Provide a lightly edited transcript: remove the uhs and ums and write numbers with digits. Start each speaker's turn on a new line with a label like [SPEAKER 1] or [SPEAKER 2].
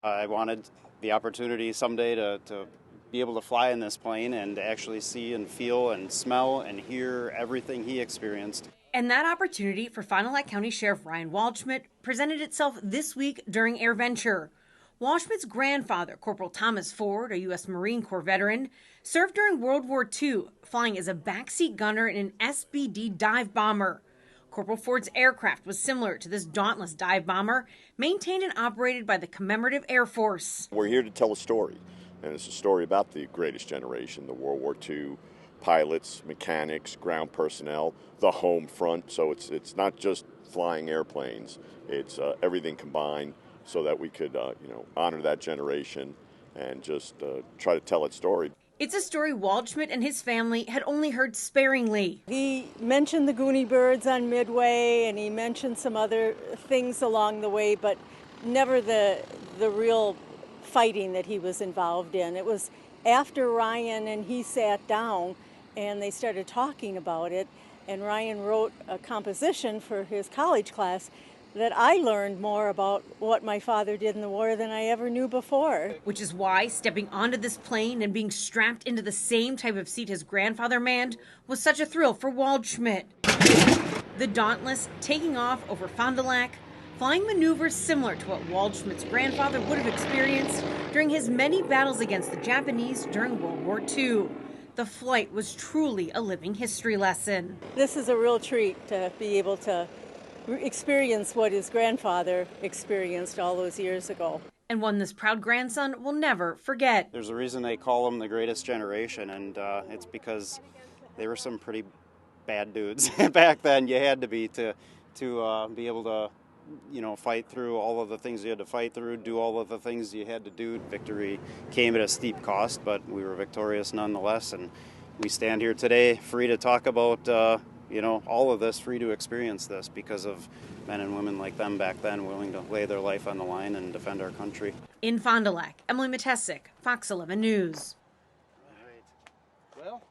[SPEAKER 1] I wanted the opportunity someday to be able to fly in this plane and actually see and feel and smell and hear everything he experienced.
[SPEAKER 2] And that opportunity for Fond du Lac County Sheriff Ryan Waldschmidt presented itself this week during AirVenture. Waldschmidt's grandfather, Corporal Thomas Ford, a U.S. Marine Corps veteran, served during World War II, flying as a backseat gunner in an SBD Dive Bomber. Corporal Ford's aircraft was similar to this Dauntless Dive Bomber, maintained and operated by the Commemorative Air Force.
[SPEAKER 3] We're here to tell a story, and it's a story about the greatest generation, the World War II pilots, mechanics, ground personnel, the home front. So it's not just flying airplanes, it's everything combined so that we could honor that generation and just try to tell its story.
[SPEAKER 2] It's a story Waldschmidt and his family had only heard sparingly.
[SPEAKER 4] He mentioned the Goonie birds on Midway, and he mentioned some other things along the way, but never the real fighting that he was involved in. It was after Ryan and he sat down and they started talking about it, and Ryan wrote a composition for his college class that I learned more about what my father did in the war than I ever knew before.
[SPEAKER 2] Which is why stepping onto this plane and being strapped into the same type of seat his grandfather manned was such a thrill for Waldschmidt. The Dauntless taking off over Fond du Lac, flying maneuvers similar to what Waldschmidt's grandfather would have experienced during his many battles against the Japanese during World War II. The flight was truly a living history lesson.
[SPEAKER 4] This is a real treat to be able to experience what his grandfather experienced all those years ago.
[SPEAKER 2] And one this proud grandson will never forget.
[SPEAKER 1] There's a reason they call them the greatest generation, and it's because they were some pretty bad dudes back then. You had to be be able to fight through all of the things you had to fight through, do all of the things you had to do. Victory came at a steep cost, but we were victorious nonetheless, and we stand here today free to talk about all of this, free to experience this because of men and women like them back then willing to lay their life on the line and defend our country.
[SPEAKER 2] In Fond du Lac, Emily Matesic, Fox 11 News.
[SPEAKER 1] All right. Well.